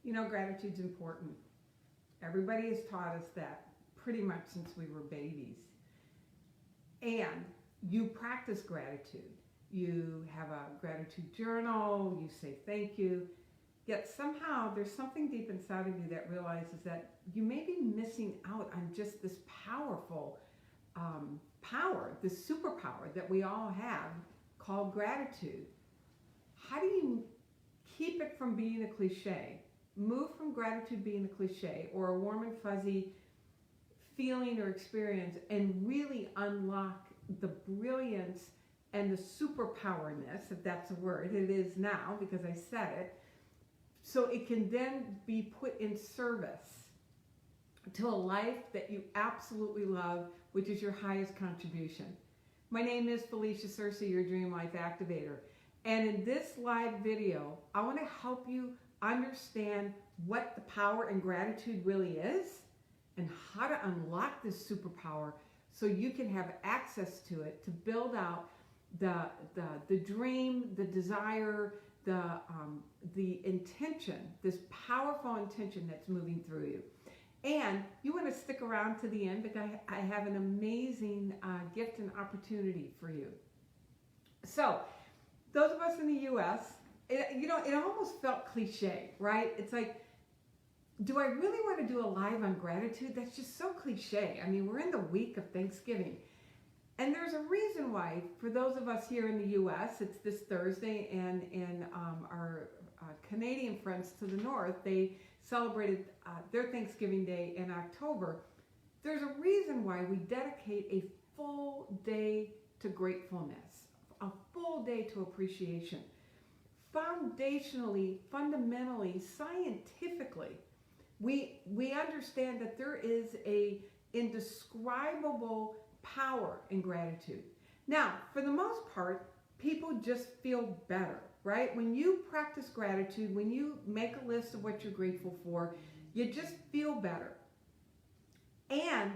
You know, gratitude's important. Everybody has taught us that pretty much since we were babies. And you practice gratitude. You have a gratitude journal, you say thank you. Yet somehow there's something deep inside of you that realizes that you may be missing out on just this powerful power, this superpower that we all have called gratitude. How do you keep it from being a cliche? Move from gratitude being a cliche or a warm and fuzzy feeling or experience and really unlock the brilliance and the superpowerness, if that's a word, it is now because I said it, so it can then be put in service to a life that you absolutely love, which is your highest contribution. My name is Felicia Searcy, your Dream Life Activator. And in this live video, I want to help you understand what the power in gratitude really is and how to unlock this superpower so you can have access to it to build out the dream, the desire, the intention, this powerful intention that's moving through you. And you want to stick around to the end because I have an amazing gift and opportunity for you. So, those of us in the U.S., it almost felt cliche, right? It's like, do I really want to do a live on gratitude? That's just so cliche. I mean, we're in the week of Thanksgiving. And there's a reason why, for those of us here in the U.S., it's this Thursday, and our Canadian friends to the north, they celebrated their Thanksgiving Day in October. There's a reason why we dedicate a full day to gratefulness, a full day to appreciation. Foundationally, fundamentally, scientifically, we understand that there is a indescribable power in gratitude. Now, for the most part, people just feel better, right? When you practice gratitude, when you make a list of what you're grateful for, you just feel better. And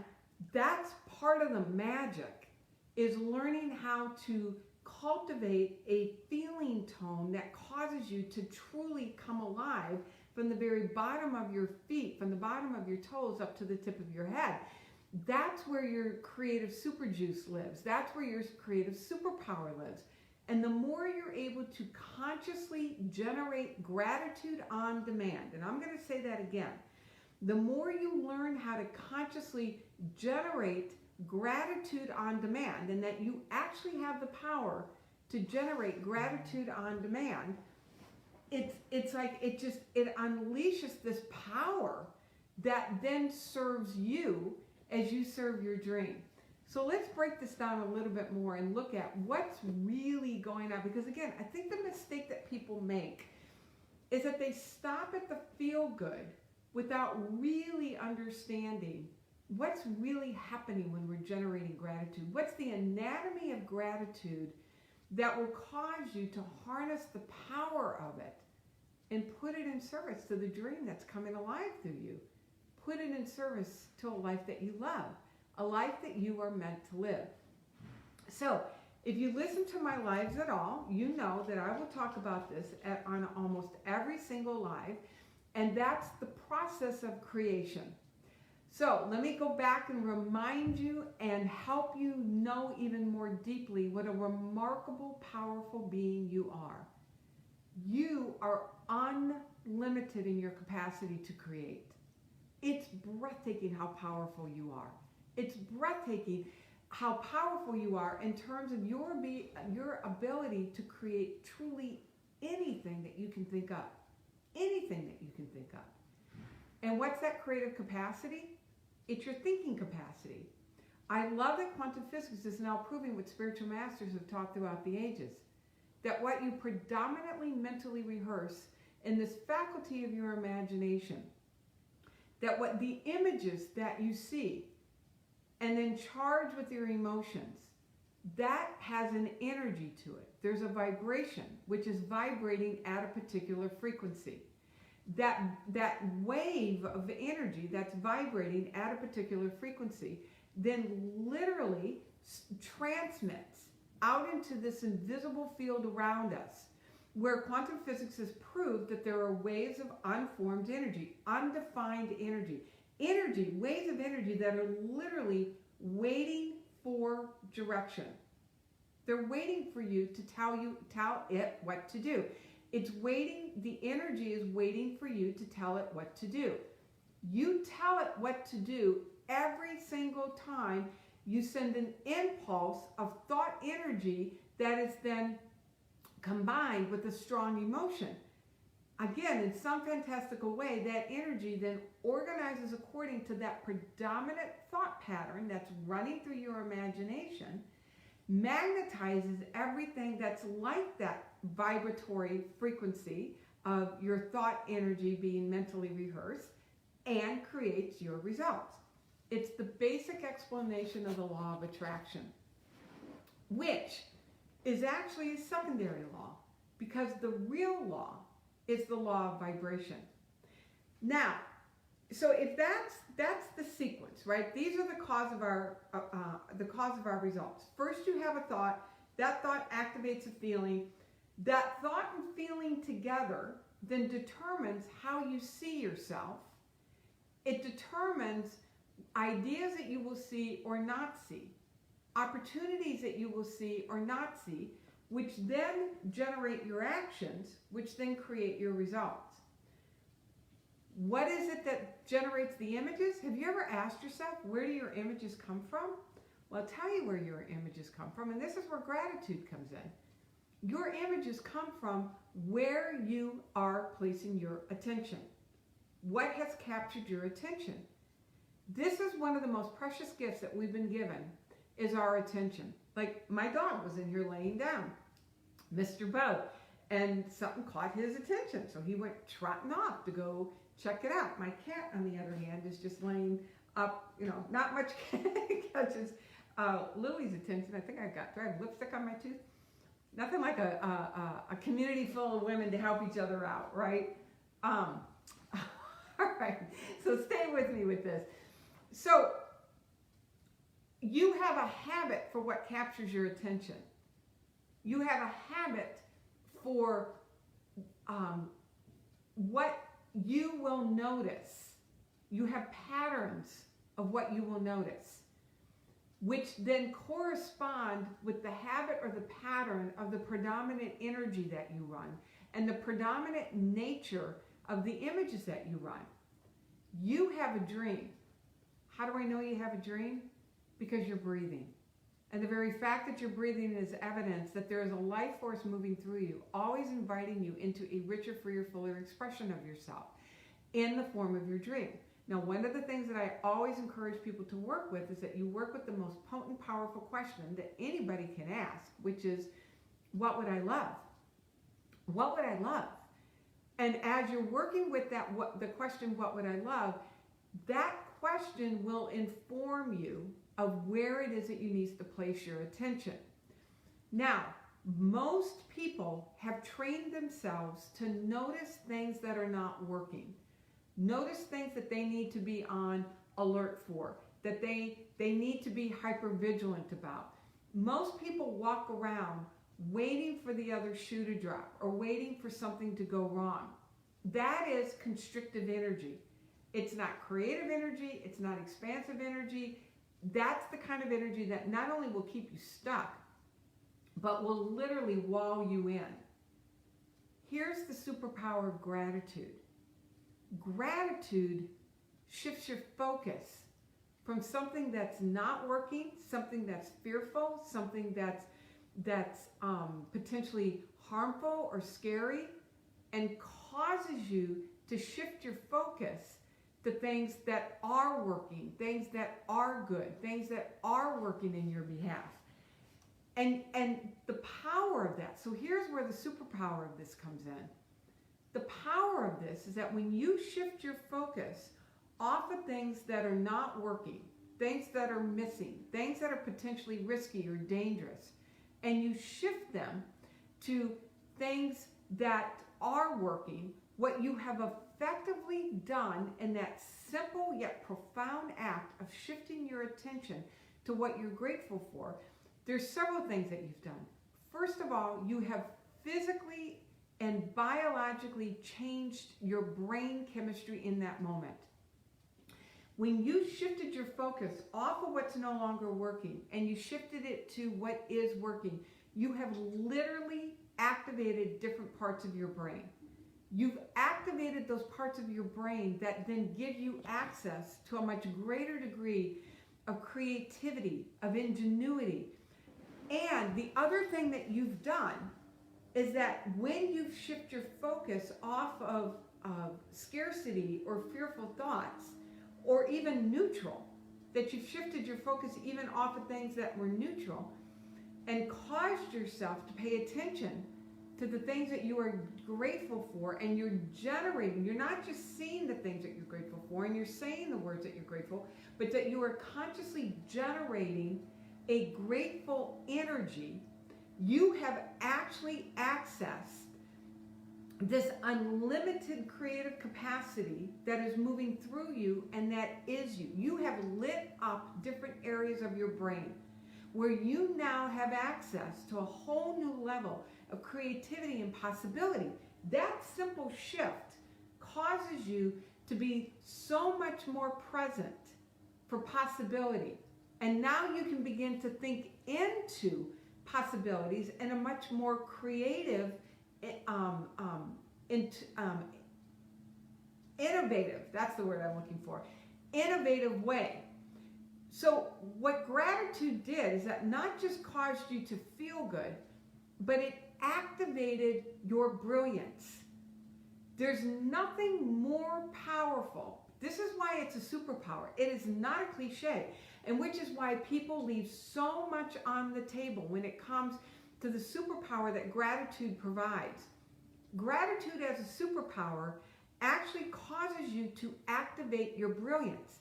that's part of the magic, is learning how to cultivate a feeling tone that causes you to truly come alive from the very bottom of your feet, from the bottom of your toes up to the tip of your head. That's where your creative super juice lives. That's where your creative superpower lives. And the more you're able to consciously generate gratitude on demand, and I'm going to say that again, the more you learn how to consciously generate gratitude on demand, and that you actually have the power to generate gratitude on demand, it's like it unleashes this power that then serves you as you serve your dream. So let's break this down a little bit more and look at what's really going on. Because again, I think the mistake that people make is that they stop at the feel good without really understanding what's really happening when we're generating gratitude. What's the anatomy of gratitude that will cause you to harness the power of it and put it in service to the dream that's coming alive through you. Put it in service to a life that you love, a life that you are meant to live. So, if you listen to my lives at all, you know that I will talk about this on almost every single live, and that's the process of creation. So, let me go back and remind you and help you know even more deeply what a remarkable, powerful being you are. You are unlimited in your capacity to create. It's breathtaking how powerful you are. It's breathtaking how powerful you are in terms of your ability to create truly anything that you can think of. Anything that you can think of. And what's that creative capacity? It's your thinking capacity. I love that quantum physics is now proving what spiritual masters have taught throughout the ages. That what you predominantly mentally rehearse in this faculty of your imagination, that what the images that you see and then charge with your emotions, that has an energy to it. There's a vibration which is vibrating at a particular frequency. That wave of energy that's vibrating at a particular frequency then literally transmits out into this invisible field around us, where quantum physics has proved that there are waves of unformed energy, undefined energy, waves of energy that are literally waiting for direction. They're waiting for you to tell it what to do. It's waiting, the energy is waiting for you to tell it what to do. You tell it what to do every single time you send an impulse of thought energy that is then combined with a strong emotion. Again, in some fantastical way, that energy then organizes according to that predominant thought pattern that's running through your imagination, magnetizes everything that's like that vibratory frequency of your thought energy being mentally rehearsed, and creates your results. It's the basic explanation of the law of attraction, which is actually a secondary law, because the real law is the law of vibration. Now, so if that's the sequence, right? These are the cause of our results. First, you have a thought. That thought activates a feeling. That thought and feeling together then determines how you see yourself. It determines ideas that you will see or not see, opportunities that you will see or not see, which then generate your actions, which then create your results. What is it that generates the images? Have you ever asked yourself, where do your images come from? Well, I'll tell you where your images come from, and this is where gratitude comes in. Your images come from where you are placing your attention. What has captured your attention? This is one of the most precious gifts that we've been given, is our attention. Like, my dog was in here laying down, Mr. Bo, and something caught his attention. So he went trotting off to go check it out. My cat, on the other hand, is just laying up, not much catches Lily's attention. I think do I have lipstick on my tooth? Nothing like a community full of women to help each other out, right? All right, so stay with me with this. So you have a habit for what captures your attention. You have a habit for what you will notice. You have patterns of what you will notice, which then correspond with the habit or the pattern of the predominant energy that you run and the predominant nature of the images that you run. You have a dream. How do I know you have a dream? Because you're breathing. And the very fact that you're breathing is evidence that there is a life force moving through you, always inviting you into a richer, freer, fuller expression of yourself in the form of your dream. Now, one of the things that I always encourage people to work with is that you work with the most potent, powerful question that anybody can ask, which is, what would I love? What would I love? And as you're working with the question, what would I love? That question will inform you of where it is that you need to place your attention. Now, most people have trained themselves to notice things that are not working. Notice things that they need to be on alert for, that they need to be hypervigilant about. Most people walk around waiting for the other shoe to drop or waiting for something to go wrong. That is constrictive energy. It's not creative energy. It's not expansive energy. That's the kind of energy that not only will keep you stuck, but will literally wall you in. Here's the superpower of gratitude. Gratitude shifts your focus from something that's not working, something that's fearful, something that's potentially harmful or scary, and causes you to shift your focus to things that are working, things that are good, things that are working in your behalf. And the power of that, so here's where the superpower of this comes in. The power of this is that when you shift your focus off of things that are not working, things that are missing, things that are potentially risky or dangerous, and you shift them to things that are working, what you have effectively done in that simple yet profound act of shifting your attention to what you're grateful for, there's several things that you've done. First of all, you have physically and biologically changed your brain chemistry in that moment. When you shifted your focus off of what's no longer working and you shifted it to what is working, you have literally activated different parts of your brain. You've activated those parts of your brain that then give you access to a much greater degree of creativity, of ingenuity. And the other thing that you've done is that when you shift your focus off of scarcity or fearful thoughts, or even neutral, that you've shifted your focus even off of things that were neutral and caused yourself to pay attention to the things that you are grateful for, and you're generating, you're not just seeing the things that you're grateful for and you're saying the words that you're grateful, but that you are consciously generating a grateful energy. You have actually accessed this unlimited creative capacity that is moving through you, and that is you. You have lit up different areas of your brain where you now have access to a whole new level of creativity and possibility. That simple shift causes you to be so much more present for possibility. And now you can begin to think into possibilities in a much more creative, innovative, that's the word I'm looking for, innovative way. So what gratitude did is that not just caused you to feel good, but it activated your brilliance. There's nothing more powerful. This is why it's a superpower. It is not a cliche, and which is why people leave so much on the table when it comes to the superpower that gratitude provides. Gratitude as a superpower actually causes you to activate your brilliance.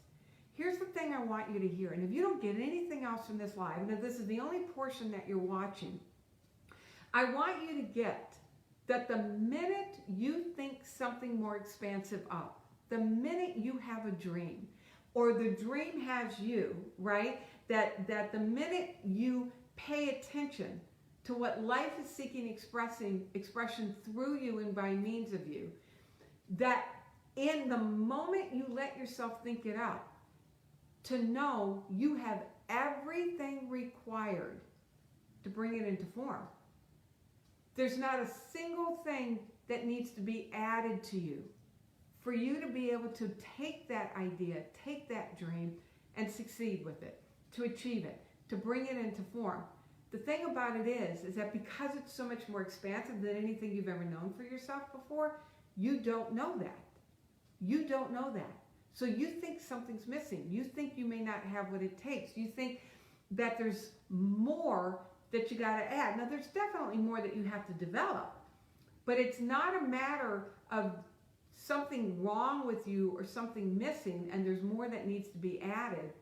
Here's the thing I want you to hear, and if you don't get anything else from this live, and if this is the only portion that you're watching, I want you to get that the minute you think something more expansive up, the minute you have a dream, or the dream has you, right? That the minute you pay attention to what life is seeking expression through you and by means of you, that in the moment you let yourself think it out, to know you have everything required to bring it into form. There's not a single thing that needs to be added to you for you to be able to take that idea, take that dream, and succeed with it, to achieve it, to bring it into form. The thing about it is that because it's so much more expansive than anything you've ever known for yourself before, you don't know that. You don't know that. So you think something's missing. You think you may not have what it takes. You think that there's more that you got to add. Now, there's definitely more that you have to develop, but it's not a matter of something wrong with you or something missing and there's more that needs to be added.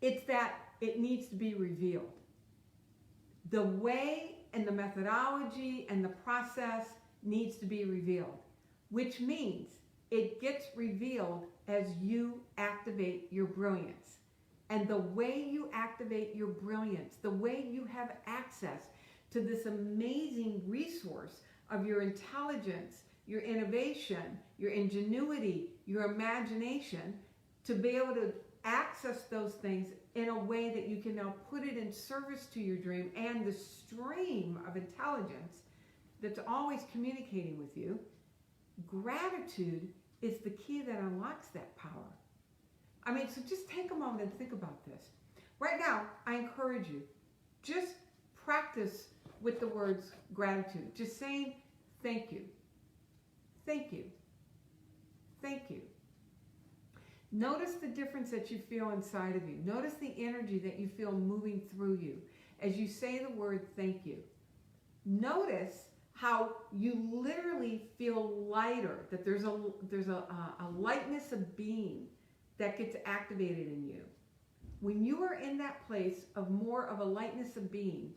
It's that it needs to be revealed. The way and the methodology and the process needs to be revealed, which means it gets revealed as you activate your brilliance. And the way you activate your brilliance, the way you have access to this amazing resource of your intelligence, your innovation, your ingenuity, your imagination, to be able to access those things in a way that you can now put it in service to your dream and the stream of intelligence that's always communicating with you. Gratitude is the key that unlocks that power. I mean, so just take a moment and think about this. Right now, I encourage you, just practice with the words gratitude. Just saying thank you. Thank you. Thank you. Notice the difference that you feel inside of you. Notice the energy that you feel moving through you as you say the word thank you. Notice how you literally feel lighter, that there's a lightness of being that gets activated in you. When you are in that place of more of a lightness of being,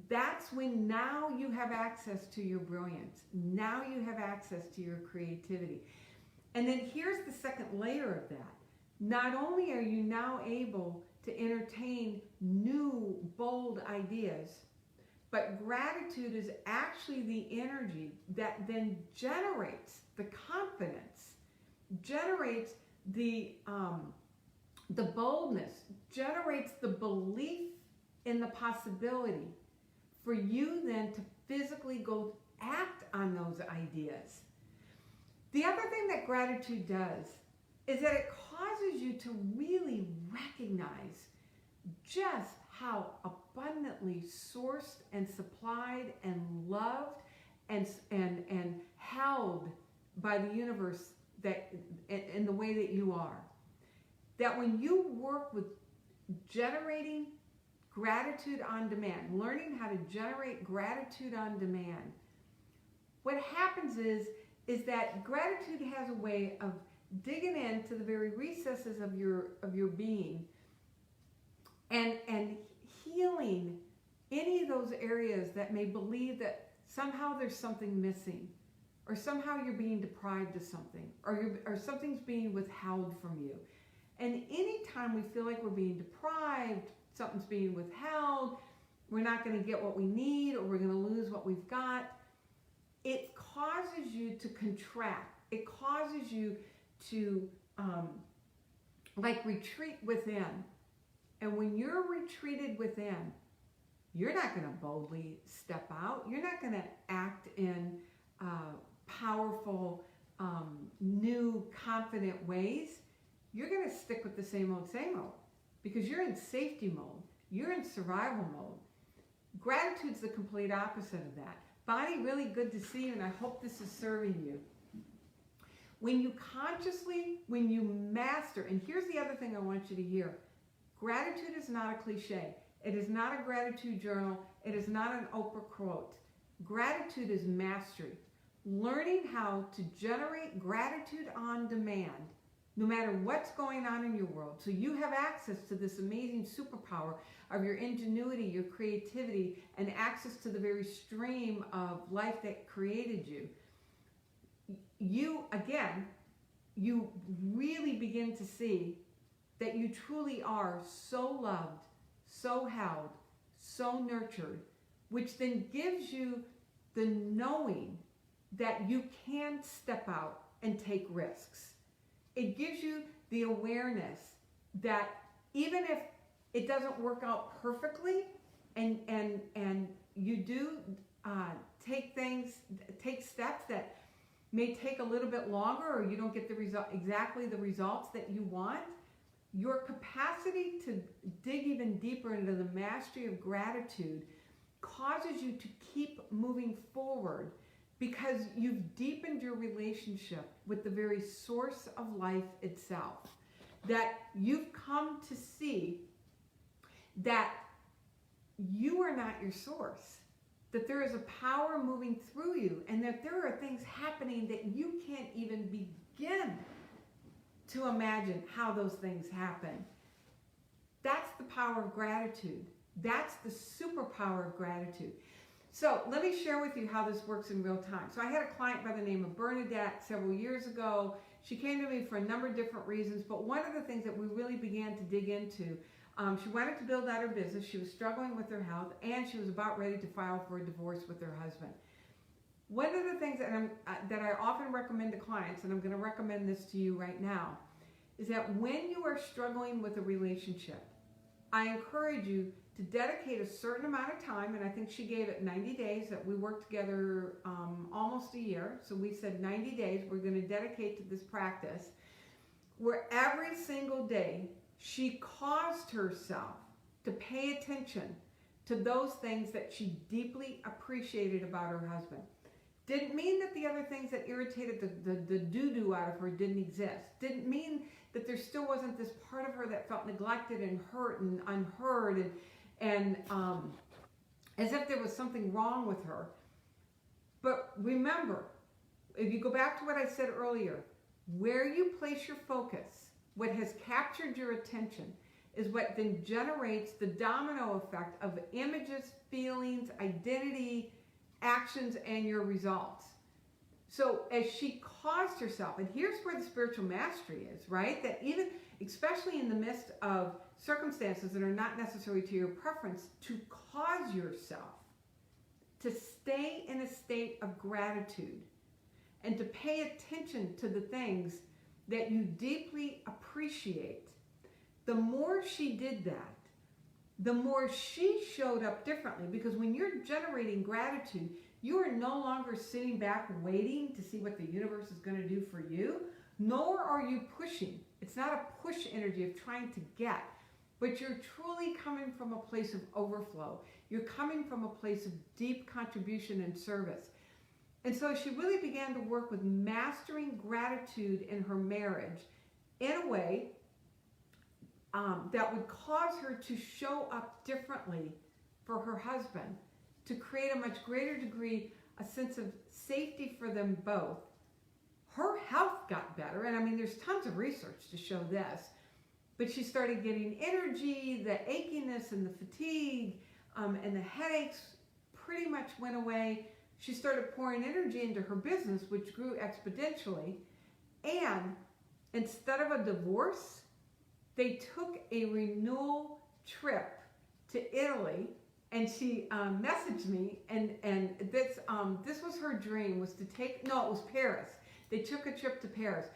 that's when now you have access to your brilliance. Now you have access to your creativity. And then here's the second layer of that. Not only are you now able to entertain new, bold ideas, But gratitude is actually the energy that then generates the confidence, generates the boldness, generates the belief in the possibility for you then to physically go act on those ideas. The other thing that gratitude does is that it causes you to really recognize just how abundantly sourced and supplied and loved and held by the universe that in the way that you are. That when you work with generating gratitude on demand, learning how to generate gratitude on demand, what happens is that gratitude has a way of digging into the very recesses of your being and healing any of those areas that may believe that somehow there's something missing, or somehow you're being deprived of something, or something's being withheld from you. And anytime we feel like we're being deprived, something's being withheld, we're not going to get what we need, or we're going to lose what we've got, it causes you to contract. It causes you to retreat within. And when you're retreated within, you're not going to boldly step out. You're not going to act in powerful, new, confident ways. You're going to stick with the same old, because you're in safety mode. You're in survival mode. Gratitude's the complete opposite of that. Bonnie, really good to see you, and I hope this is serving you. When you master, and here's the other thing I want you to hear. Gratitude is not a cliche. It is not a gratitude journal. It is not an Oprah quote. Gratitude is mastery. Learning how to generate gratitude on demand, no matter what's going on in your world. So you have access to this amazing superpower of your ingenuity, your creativity, and access to the very stream of life that created you. You really begin to see that you truly are so loved, so held, so nurtured, which then gives you the knowing that you can step out and take risks. It gives you the awareness that even if it doesn't work out perfectly, and you do take steps that may take a little bit longer, or you don't get exactly the results that you want, your capacity to dig even deeper into the mastery of gratitude causes you to keep moving forward, because you've deepened your relationship with the very source of life itself. That you've come to see that you are not your source. That there is a power moving through you, and that there are things happening that you can't even begin to imagine how those things happen. That's the power of gratitude. That's the superpower of gratitude. So let me share with you how this works in real time. So I had a client by the name of Bernadette several years ago. She came to me for a number of different reasons, but one of the things that we really began to dig into, she wanted to build out her business. She was struggling with her health, and she was about ready to file for a divorce with her husband. One of the things that I often recommend to clients, and I'm going to recommend this to you right now, is that when you are struggling with a relationship, I encourage you to dedicate a certain amount of time, and I think she gave it 90 days, that we worked together almost a year. So we said 90 days we're going to dedicate to this practice, where every single day she caused herself to pay attention to those things that she deeply appreciated about her husband. Didn't mean that the other things that irritated the doo-doo out of her didn't exist. Didn't mean that there still wasn't this part of her that felt neglected and hurt and unheard and as if there was something wrong with her. But remember, if you go back to what I said earlier, where you place your focus, what has captured your attention, is what then generates the domino effect of images, feelings, identity, actions, and your results. So as she caused herself, and here's where the spiritual mastery is, right? That even, especially in the midst of circumstances that are not necessary to your preference, to cause yourself to stay in a state of gratitude and to pay attention to the things that you deeply appreciate, the more she did that, the more she showed up differently. Because when you're generating gratitude, you are no longer sitting back waiting to see what the universe is going to do for you, nor are you pushing. It's not a push energy of trying to get, but you're truly coming from a place of overflow. You're coming from a place of deep contribution and service. And so she really began to work with mastering gratitude in her marriage in a way that would cause her to show up differently for her husband, to create a much greater degree, a sense of safety for them both. Her health got better, and I mean, there's tons of research to show this, but she started getting energy, the achiness and the fatigue and the headaches pretty much went away. She started pouring energy into her business, which grew exponentially, and instead of a divorce, they took a renewal trip to Italy, and she messaged me, and this was her dream, was to take, no, it was Paris. They took a trip to Paris.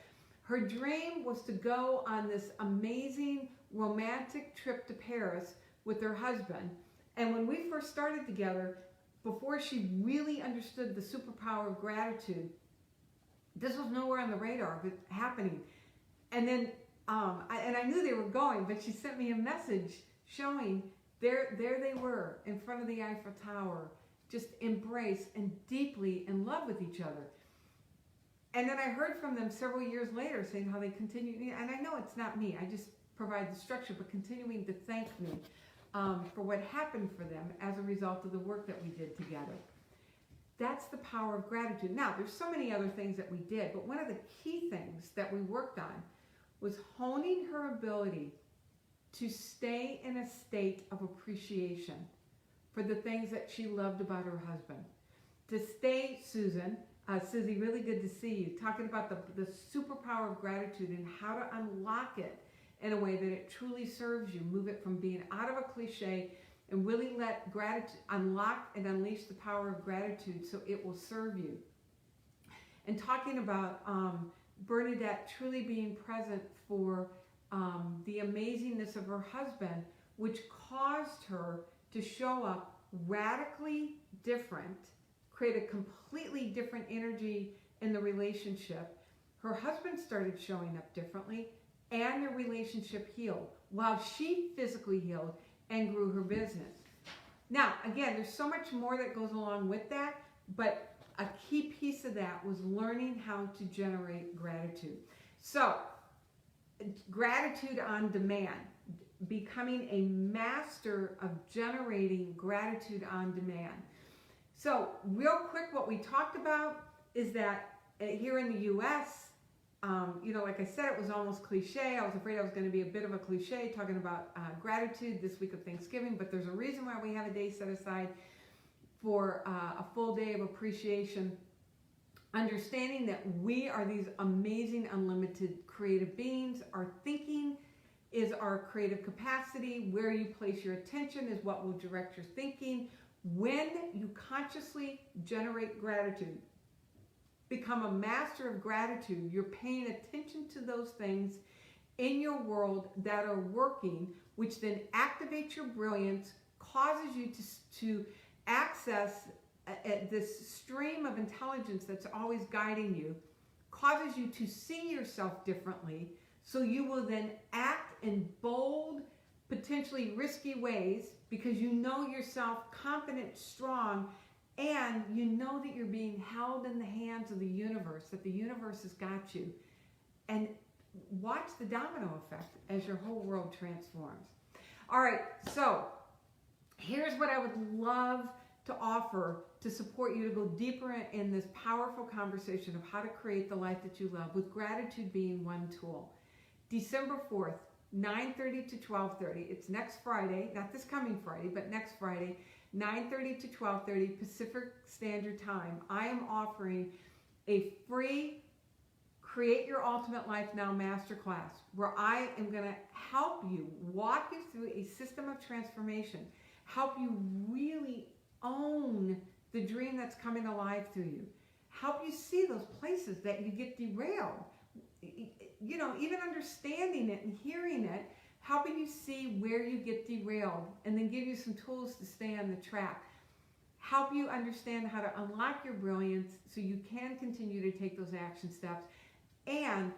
Her dream was to go on this amazing romantic trip to Paris with her husband. And when we first started together, before she really understood the superpower of gratitude, this was nowhere on the radar of it happening. And then, I knew they were going, but she sent me a message showing there they were in front of the Eiffel Tower, just embraced and deeply in love with each other. And then I heard from them several years later saying how they continue, and I know it's not me, I just provide the structure, but continuing to thank me for what happened for them as a result of the work that we did together. That's the power of gratitude. Now, there's so many other things that we did, but one of the key things that we worked on was honing her ability to stay in a state of appreciation for the things that she loved about her husband. To stay, Susie, really good to see you, talking about the superpower of gratitude and how to unlock it in a way that it truly serves you. Move it from being out of a cliche and really let gratitude unlock and unleash the power of gratitude so it will serve you. And talking about Bernadette truly being present for the amazingness of her husband, which caused her to show up radically different, create a completely different energy in the relationship. Her husband started showing up differently, and their relationship healed while she physically healed and grew her business. Now, again, there's so much more that goes along with that, but a key piece of that was learning how to generate gratitude. So, gratitude on demand, becoming a master of generating gratitude on demand. So, real quick, what we talked about is that here in the U.S., like I said, it was almost cliche. I was afraid I was going to be a bit of a cliche talking about gratitude this week of Thanksgiving, but there's a reason why we have a day set aside for a full day of appreciation, understanding that we are these amazing, unlimited creative beings. Our thinking is our creative capacity. Where you place your attention is what will direct your thinking. When you consciously generate gratitude, become a master of gratitude, you're paying attention to those things in your world that are working, which then activates your brilliance, causes you to access this stream of intelligence that's always guiding you, causes you to see yourself differently, so you will then act in bold, potentially risky ways because you know yourself confident, strong, and you know that you're being held in the hands of the universe, that the universe has got you. And watch the domino effect as your whole world transforms. All right, so here's what I would love to offer to support you to go deeper in this powerful conversation of how to create the life that you love, with gratitude being one tool. December 4th, 9:30 to 12:30. It's next Friday, not this coming Friday, but next Friday, 9:30 to 12:30 Pacific Standard Time. I am offering a free Create Your Ultimate Life Now Masterclass, where I am going to help you, walk you through a system of transformation, help you really own the dream that's coming alive through you. Help you see those places that you get derailed. You know, even understanding it and hearing it, helping you see where you get derailed, and then give you some tools to stay on the track. Help you understand how to unlock your brilliance so you can continue to take those action steps, and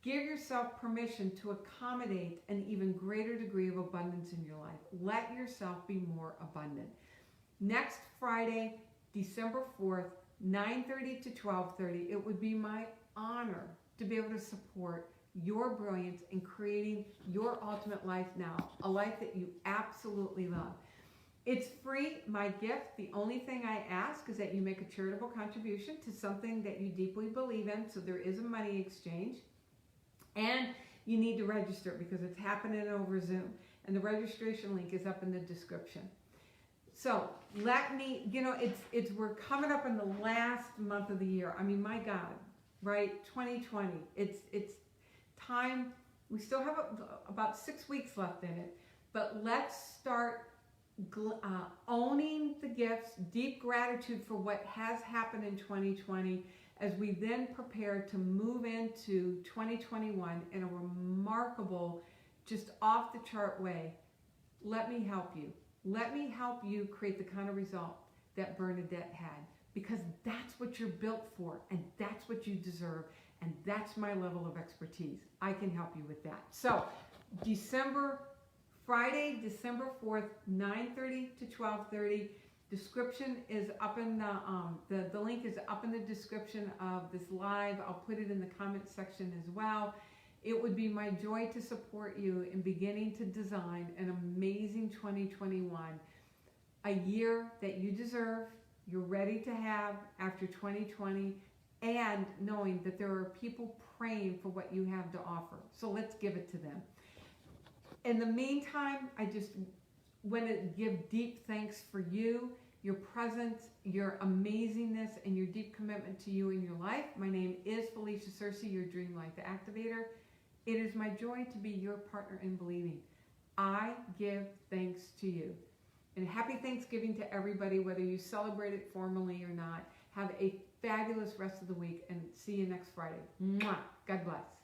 give yourself permission to accommodate an even greater degree of abundance in your life. Let yourself be more abundant. Next Friday, December 4th, 9:30 to 12:30, it would be my honor to be able to support your brilliance in creating your ultimate life now, a life that you absolutely love. It's free, my gift. The only thing I ask is that you make a charitable contribution to something that you deeply believe in, so there is a money exchange. And you need to register because it's happening over Zoom. And the registration link is up in the description. So let me, you know, we're coming up in the last month of the year. I mean, my God, right? 2020. It's time. We still have about 6 weeks left in it. But let's start owning the gifts, deep gratitude for what has happened in 2020, as we then prepare to move into 2021 in a remarkable, just off the chart way. Let me help you. Let me help you create the kind of result that Bernadette had, because that's what you're built for, and that's what you deserve, and that's my level of expertise. I can help you with that. So Friday, December 4th, 9:30 to 12:30. Description is up in the link is up in the description of this live. I'll put it in the comment section as well. It would be my joy to support you in beginning to design an amazing 2021, a year that you deserve, you're ready to have after 2020, and knowing that there are people praying for what you have to offer. So let's give it to them. In the meantime, I just want to give deep thanks for you, your presence, your amazingness, and your deep commitment to you in your life. My name is Felicia Searcy, your Dream Life Activator. It is my joy to be your partner in believing. I give thanks to you. And happy Thanksgiving to everybody, whether you celebrate it formally or not. Have a fabulous rest of the week, and see you next Friday. Mwah! God bless.